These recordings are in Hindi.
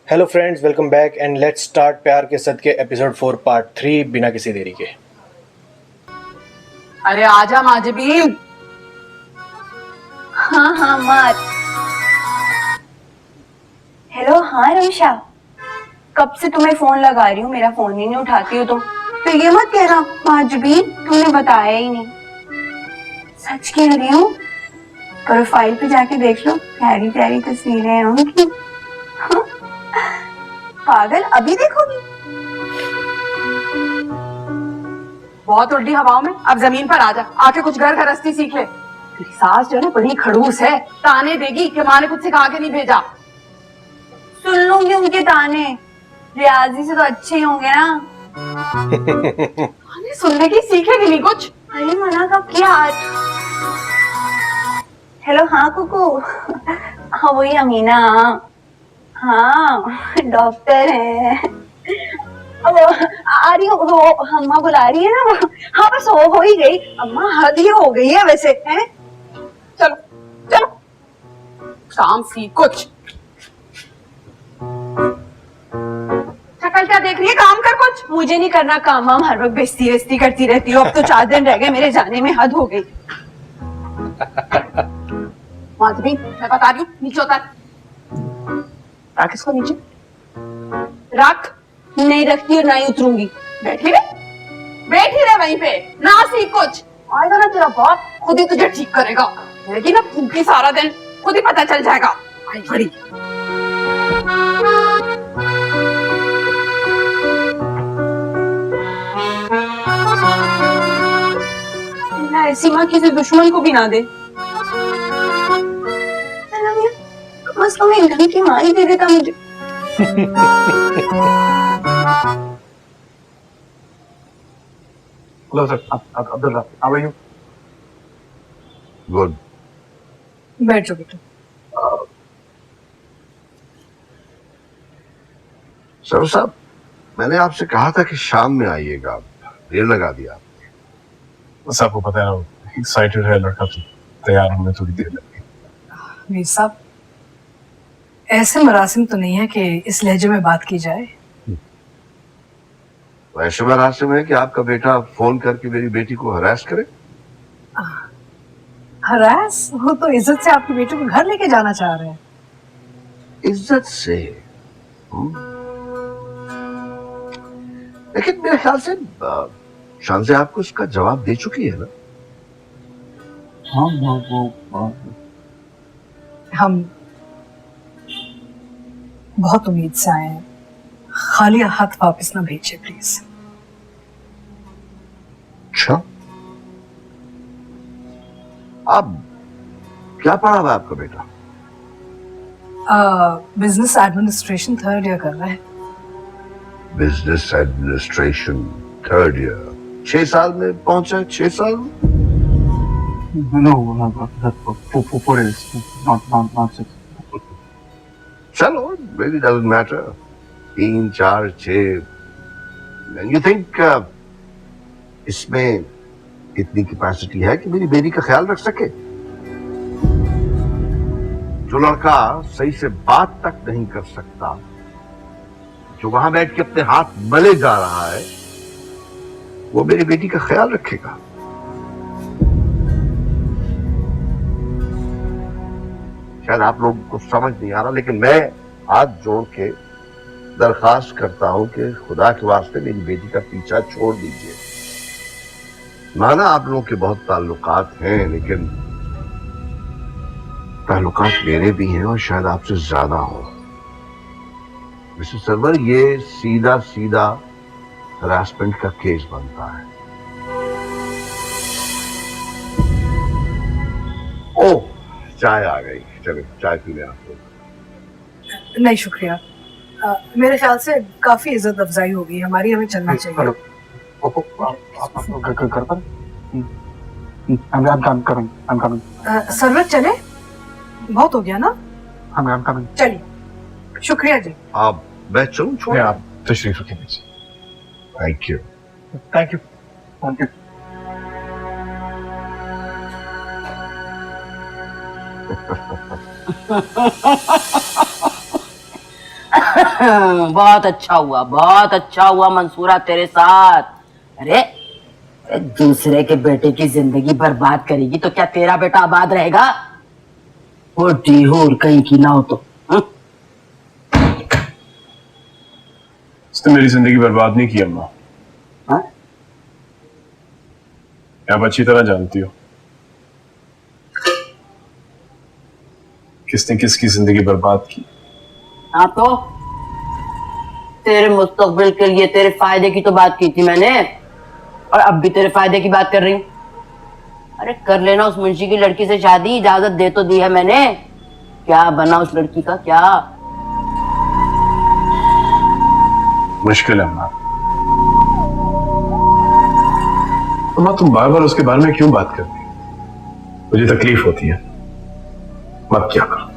Hello friends, welcome back and let's start प्यार के सदके एपिसोड 4 पार्ट 3 बिना किसी देरी के। अरे आजा माजबीन। हाँ हाँ मार। हेलो हाँ रविशा, कब से तुम्हें फोन लगा रही हूँ, मेरा फोन ही नहीं उठाती हो तुम। तो ये मत कहना माजबीन तुमने बताया ही नहीं। सच कह रही हूँ, प्रोफाइल पे जाके देख लो, प्यारी प्यारी तस्वीरें हैं उनकी। पागल, अभी देखोगी? बहुत उल्टी हवाओं में, अब जमीन पर आजा, आके कुछ घर गृहस्थी सीख ले। तेरी सास जो है ना बड़ी खड़ूस है, ताने देगी कि माँ ने कुछ सिखा के नहीं भेजा। सुन लूंगी उनके ताने, रियाजी से तो अच्छे ही होंगे ना। ताने सुनने की सीखेगी नहीं कुछ। अरे मना कब किया आज? हेलो हाँ कुकू। हाँ वही अमीना। हाँ डॉक्टर है। अब आ रही हूँ, वो अम्मा बुला रही है ना वो। हाँ बस हो ही गई अम्मा, हद ही हो गई है वैसे है। चलो चलो काम सीख कुछ। शक्ल क्या देख रही है, काम कर कुछ। मुझे नहीं करना काम वाम, हर वक्त बेइज्जती वेस्ती करती रहती हो। अब तो 4 दिन रह गए मेरे जाने में, हद हो गई। माधवी मैं बता रही हूँ, नीचे उतर। रख इसको नीचे रख। नहीं रखती और ना ही उतरूंगी। बैठी रहे वहीं पे, ना सीख कुछ। आएगा ना तेरा बाप, खुद ही तुझे ठीक करेगा। रहेगी ना भूखी सारा दिन, खुद ही पता चल जाएगा। आई बड़ी ऐसी माँ किसी दुश्मन को भी ना दे। कम से कम एक ढंग की माँ ही दे देता मुझे। Hello, sir. Abdullah, how are you? Good. बैठ जाओ बेटा। सर साहब, मैंने आपसे कहा था कि शाम में आइएगा, देर लगा दिया आपने। बस आपको पता है ना, एक्साइटेड है लड़का, तो तैयार होने थोड़ी देर लगती है। मीर साहब, ऐसे मरासिम तो नहीं है कि इस लहजे में बात की जाए। वैसे मरासिम है कि आपका बेटा फोन करके मेरी बेटी को हरास करे। हरास, वो तो इज्जत से आपके बेटे को घर लेके जाना चाह रहे हैं। इज्जत से? लेकिन मेरे ख्याल से शानज़े आपको उसका जवाब दे चुकी है ना। हाँ, हम बहुत उम्मीद से आए हैं, खाली हाथ वापस ना भेजिए प्लीज। अच्छा, अब क्या पढ़ा हुआ है आपका बेटा? बिजनेस एडमिनिस्ट्रेशन 3rd ईयर कर रहा है। Business administration 3rd year. 6 साल में पहुंचा? 6 साल में? no, that's 4 years, not 6. चलो, really doesn't matter. 3, 4, 6. And you think इसमें इतनी कैपेसिटी है कि मेरी बेटी का ख्याल रख सके? जो लड़का सही से बात तक नहीं कर सकता, जो वहां बैठ के अपने हाथ मले जा रहा है, वो मेरी बेटी का ख्याल रखेगा? शायद आप लोगों को समझ नहीं आ रहा, लेकिन मैं हाथ जोड़ के दरखास्त करता हूं कि खुदा के वास्ते मेरी बेटी का पीछा छोड़ दीजिए। माना आप लोगों के बहुत ताल्लुकात हैं, लेकिन ताल्लुकात मेरे भी हैं और शायद आपसे ज्यादा हो। मिस्टर सरवर, ये सीधा सीधा हरासमेंट का केस बनता है। ओह, चाय आ गई, चलो चाय पी लें आप लोग। नहीं शुक्रिया, मेरे ख्याल से काफी इज्जत अफजाई होगी हमारी, हमें चलना चाहिए। हेलो, आप घर पर? I'm coming. सरवत चले, बहुत हो गया ना। I'm coming. चलिए, शुक्रिया जी। आप मैं चलूं? छोड़, आप तशरीफ रखिए नीचे। Thank you. Thank you. बहुत अच्छा हुआ मंसूरा तेरे साथ। अरे दूसरे के बेटे की जिंदगी बर्बाद करेगी तो क्या तेरा बेटा आबाद रहेगा? होटी होर कहीं की ना हो तो। उसने मेरी जिंदगी बर्बाद नहीं की अम्मा। हाँ? आप अच्छी तरह जानती हो किसने किसकी जिंदगी बर्बाद की। हाँ तो तेरे मुस्तकबिल के लिए तेरे फायदे की तो बात की थी मैंने, और अब भी तेरे फायदे की बात कर रही हूँ। अरे कर लेना उस मुंशी की लड़की से शादी, इजाजत दे तो दी है मैंने। क्या बना उस लड़की का क्या? मुश्किल है अम्मा। अम्मा तुम बार बार उसके बारे में क्यों बात करती हो? मुझे तकलीफ होती है। मत क्या करो।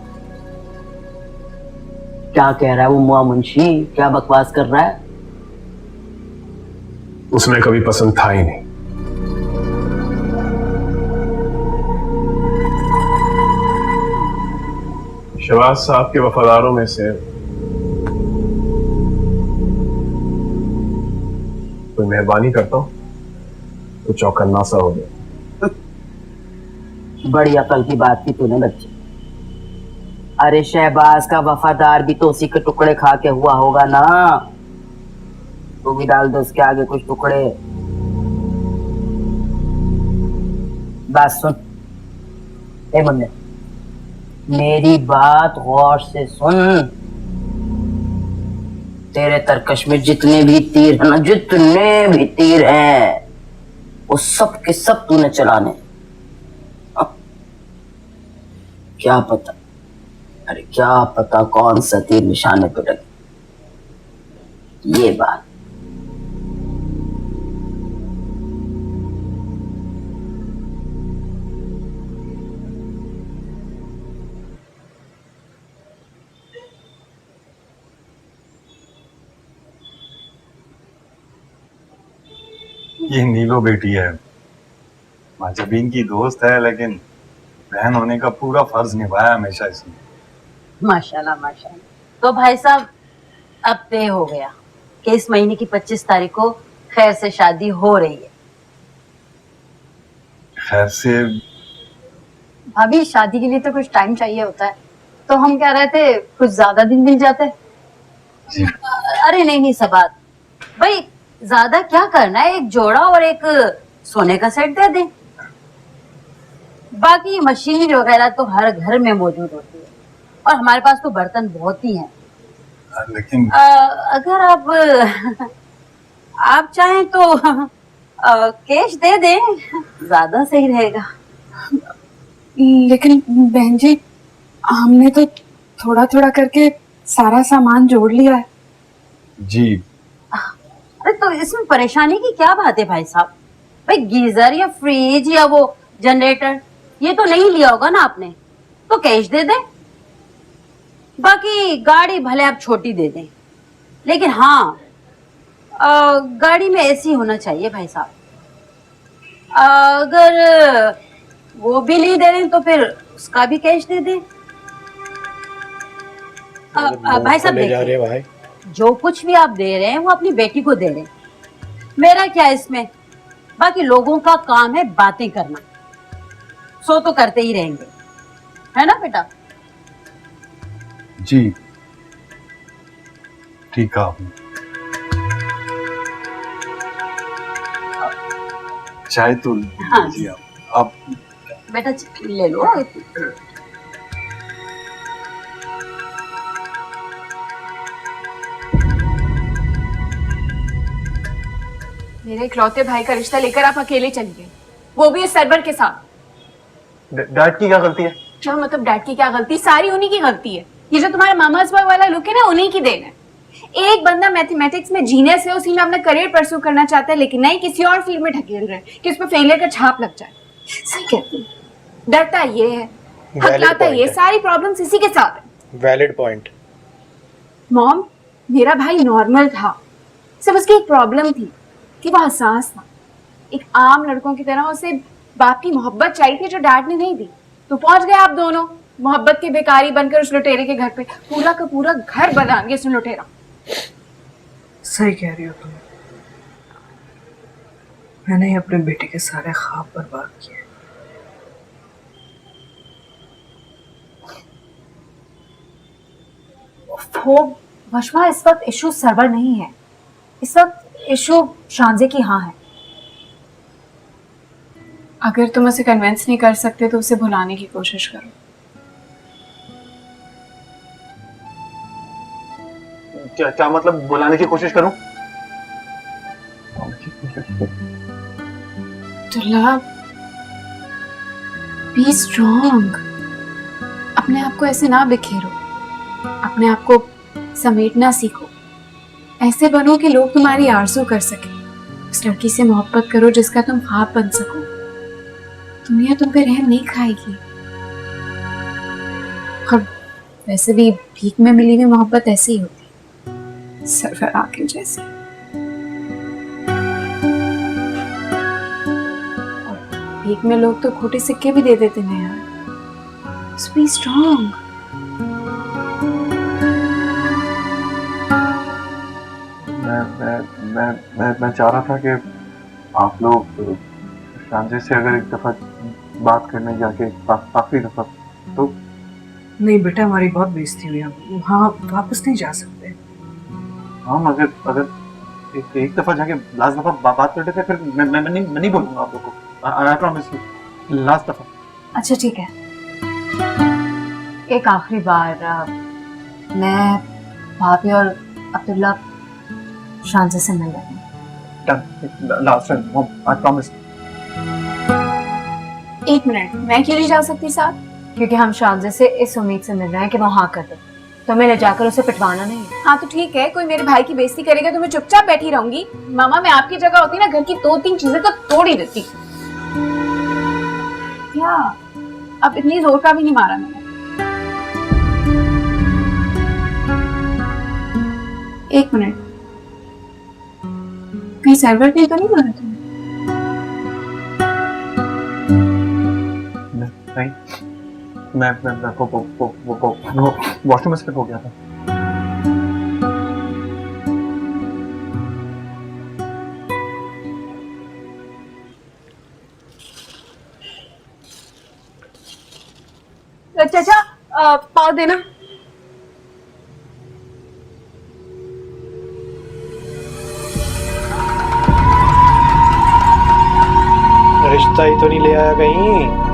क्या कह रहा है वो मुआ मुंशी? क्या बकवास कर रहा है? उसमें कभी पसंद था ही नहीं। शहबाज साहब के वफादारों में से कोई मेहरबानी करता हूं तो चौकन्ना सा हो गया। बड़ी अकल की बात की तूने बच्चे। अरे शहबाज का वफादार भी तो उसी के टुकड़े खा के हुआ होगा ना। तू भी डाल दे उसके आगे कुछ टुकड़े। बात सुन ए मुन्ने, मेरी बात गौर से सुन। तेरे तरकश में जितने भी तीर है ना, जितने भी तीर हैं, वो सब के सब तूने चलाने। क्या पता, अरे क्या पता कौन सा तीर निशाने पे लगे। ये बात ये नीलो बेटी है, माजबीन की दोस्त है, लेकिन बहन होने का पूरा फर्ज निभाया हमेशा इसने। माशाल्लाह माशाल्लाह। तो भाई साहब अब तय हो गया कि इस महीने की 25 तारीख को खैर से शादी हो रही है। खैर से? भाभी शादी के लिए तो कुछ टाइम चाहिए होता है, तो हम कह रहे थे कुछ ज्यादा दिन मिल जाते। जी। अरे नहीं नहीं सबात भाई, ज्यादा क्या करना है, एक जोड़ा और एक सोने का सेट दे दें। बाकी मशीन वगैरह तो हर घर में मौजूद होती है, और हमारे पास तो बर्तन बहुत ही हैं। लेकिन अगर आप चाहें तो कैश दे दें, ज्यादा सही रहेगा। लेकिन बहन जी, हमने तो थोड़ा थोड़ा करके सारा सामान जोड़ लिया है। जी। अरे तो इसमें परेशानी की क्या बात है भाई साहब? भाई गीजर या फ्रिज या वो जनरेटर ये तो नहीं लिया होगा ना आपने, तो कैश दे दें। बाकी गाड़ी भले आप छोटी दे दें, लेकिन हाँ गाड़ी में एसी होना चाहिए भाई साहब। अगर वो भी नहीं दे रहे तो फिर उसका भी कैश दे दें। भाई साहब देखिए, जो कुछ भी आप दे रहे हैं वो अपनी बेटी को दे रहे हैं, मेरा क्या इसमें। बाकी लोगों का काम है बातें करना, सो तो करते ही रहेंगे, है ना बेटा? जी ठीक है आपने। चाय तो हाँ जी आप बेटा ले लो। मेरे इकलौते भाई का रिश्ता लेकर आप अकेले चली गई, वो भी इस सरवर के साथ। डैड की क्या गलती है? क्या मतलब डैड की क्या गलती? सारी उन्हीं की गलती है। ये जो तुम्हारा मामाज बॉय वाला लुक है ना, उन्हीं की देन है। एक बंदा मैथमेटिक्स में जीनियस है, उसी में अपना करियर परस्यू करना चाहता है, लेकिन नहीं किसी और फील्ड में ढकेल रहे हैं कि उस पर फेलियर का छाप लग जाए। सही कहती है, डरता ये है, हकलाता ये, सारी प्रॉब्लम्स इसी के साथ है। Valid point. मॉम, मेरा भाई नॉर्मल था, सिर्फ उसकी एक प्रॉब्लम थी कि वो हसास था। एक आम लड़कों की तरह उसे बाप की मोहब्बत चाहिए थी जो डैड ने नहीं दी, तो पहुंच गए आप दोनों। मोहब्बत के भिखारी बनकर उस लुटेरे के घर पे पूरा का पूरा घर बना दिया उसने लुटेरा। सही कह रही हो तुम। मैंने ही अपने बेटे के सारे ख्वाब बर्बाद किए। वो वशमा, इस वक्त इशू सर्वर नहीं है, इस वक्त इशू शांजे की हाँ है। अगर तुम उसे कन्विंस नहीं कर सकते तो उसे भुलाने की कोशिश करो। क्या क्या मतलब बुलाने की कोशिश करूं? Dulla, be strong. अपने आप को ऐसे ना बिखेरो, अपने आप को समेटना सीखो। ऐसे बनो कि लोग तुम्हारी आरज़ू कर सके। उस लड़की से मोहब्बत करो जिसका तुम ख्वाब बन सको। दुनिया तुम पे रहम नहीं खाएगी। और वैसे भी भीख में मिली हुई मोहब्बत ऐसी ही होती, सरवर आके जैसे। भीख में लोग तो खोटे सिक्के भी दे देते हैं यार। So be strong. मैं चाह रहा था कि आप लोग शांजे से अगर एक दफा बात करने जाके काफी दफा तो। नहीं बेटा, हमारी बहुत बेइज्जती हुई, हम वहाँ वापस नहीं जा सकते। हम अगर एक दफा जाके लास्ट दफा बात कर लेते फिर मैं नहीं बोलूंगा आप लोगों को। आई प्रॉमिस यू, लास्ट दफा। अच्छा ठीक है, एक आखिरी बार मैं, भाभी और अब्दुल्ला शांजे से मिल रहे हैं। Last time, I promise. एक मिनट, मैं क्यों नहीं जा सकती साथ? क्योंकि हम शांजे से इस उम्मीद से मिल रहे हैं कि वो हाँ कर दे, तो मैं ले जाकर उसे पिटवाना नहीं है। हाँ तो ठीक है, कोई मेरे भाई की बेइज्जती करेगा तो मैं चुपचाप बैठी रहूंगी। मामा, मैं आपकी जगह होती ना, घर की 2-3 चीजें तो तोड़ ही देती। क्या अब इतनी जोर का भी नहीं मारा मैंने। एक मिनट, कहीं सर्वर पे तो नहीं बोला तुमने? नहीं, मैं वॉशरूम में स्लिप हो गया था। चाचा, पाव देना। रिश्ता ही तो नहीं ले आया कहीं।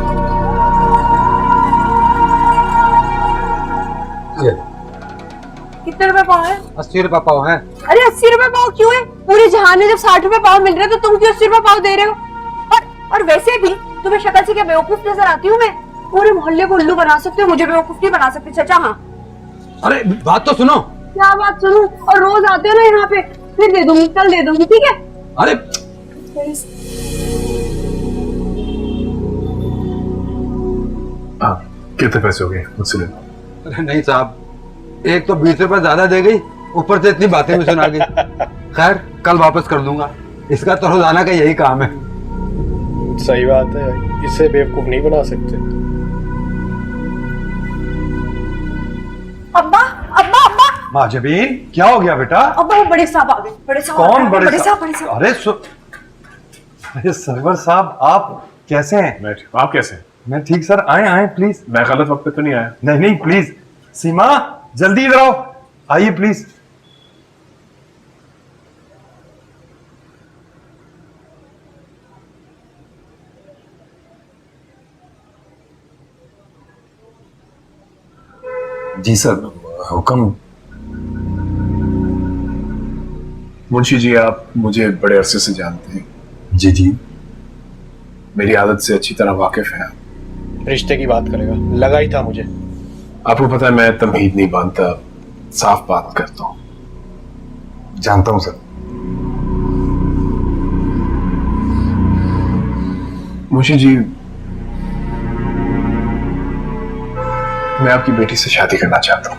कितने रुपए पाव है? 80 रुपए पाव है। अरे 80 रुपए पाव क्यों है? पूरे जहान में जब 60 रुपए पाव मिल रहे हैं तो तुम क्यों 80 रुपए पाव दे रहे हो? और वैसे भी तुम्हें शक्ल से क्या बेवकूफ नजर आती हूँ मैं? पूरे मोहल्ले को उल्लू बना सकते हो, मुझे बेवकूफ नहीं बना सकते चाचा। हाँ, अरे बात तो सुनो। क्या बात सुनो? और रोज आते हो ना यहाँ पे, फिर दे दूंगी, कल दे दूंगी, ठीक है? अरे कितने पैसे हो गए मुझसे ले? अरे नहीं साहब, एक तो 20 रुपए ज्यादा दे गई, ऊपर से इतनी बातें भी सुना गई। खैर कल वापस कर दूंगा, इसका तो रोजाना का यही काम है। सही बात है, इसे बेवकूफ नहीं बना सकते। अब्बा अब्बा अब्बा माजबीन, क्या हो गया बेटा? अब्बा, वो बड़े साहब आ गए। बड़े साहब, कौन बड़े साहब? अरे सरवर साहब, आप कैसे हैं? मैं ठीक, आप कैसे हैं? मैं ठीक सर। आए प्लीज। मैं गलत वक्त पे तो नहीं आया? नहीं प्लीज। सीमा जल्दी इधर आओ, आइए प्लीज। जी सर, हुक्म। मुंशी जी, आप मुझे बड़े अरसे से जानते हैं। जी जी, मेरी आदत से अच्छी तरह वाकिफ हैं। रिश्ते की बात करेगा, लगा ही था मुझे। आपको पता है मैं तमहीद नहीं बांधता, साफ बात करता हूँ। जानता हूं सर। मुंशी जी, मैं आपकी बेटी से शादी करना चाहता हूँ।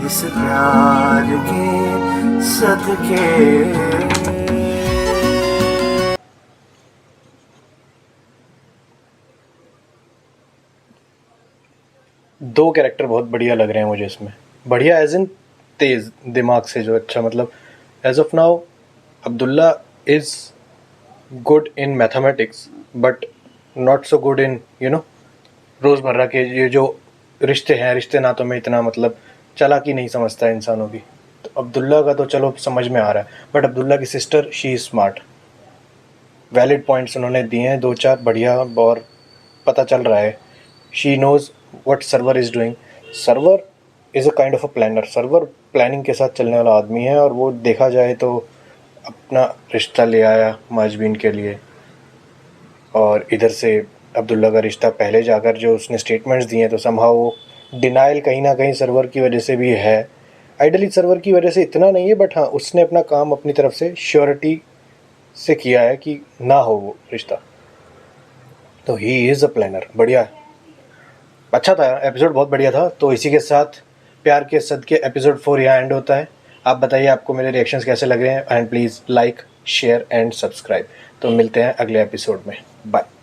इस प्यार के सदके दो कैरेक्टर बहुत बढ़िया लग रहे हैं मुझे इसमें। बढ़िया एज इन तेज दिमाग से, जो अच्छा मतलब as of now Abdullah is good in mathematics but not so good in रोज़मर्रा के ये जो रिश्ते हैं, रिश्ते नातों में इतना मतलब चालाकी नहीं समझता है इंसानों की। तो अब्दुल्ला का तो चलो समझ में आ रहा है, बट अब्दुल्ला की sister she is smart. Valid points उन्होंने दिए हैं 2-4 बढ़िया, और पता चल रहा है she knows what Sarwar is doing. Sarwar is a kind of a planner. Sarwar planning के साथ चलने वाला आदमी है, और वो देखा जाए तो अपना रिश्ता ले आया माजबीन के लिए, और इधर से अब्दुल्ला का रिश्ता पहले जाकर जो उसने स्टेटमेंट्स दिए हैं तो समहाउ वो डिनाइल कहीं ना कहीं सर्वर की वजह से भी है। आइडली सर्वर की वजह से इतना नहीं है, बट हाँ उसने अपना काम अपनी तरफ से श्योरिटी से किया है कि ना हो वो रिश्ता। तो ही इज़ अ प्लानर। बढ़िया, अच्छा था एपिसोड, बहुत बढ़िया था। तो इसी के साथ प्यार के सदके एपिसोड 4 यहाँ एंड होता है। आप बताइए आपको मेरे रिएक्शंस कैसे लग रहे हैं, and please like share and subscribe. तो मिलते हैं अगले एपिसोड में। बाय।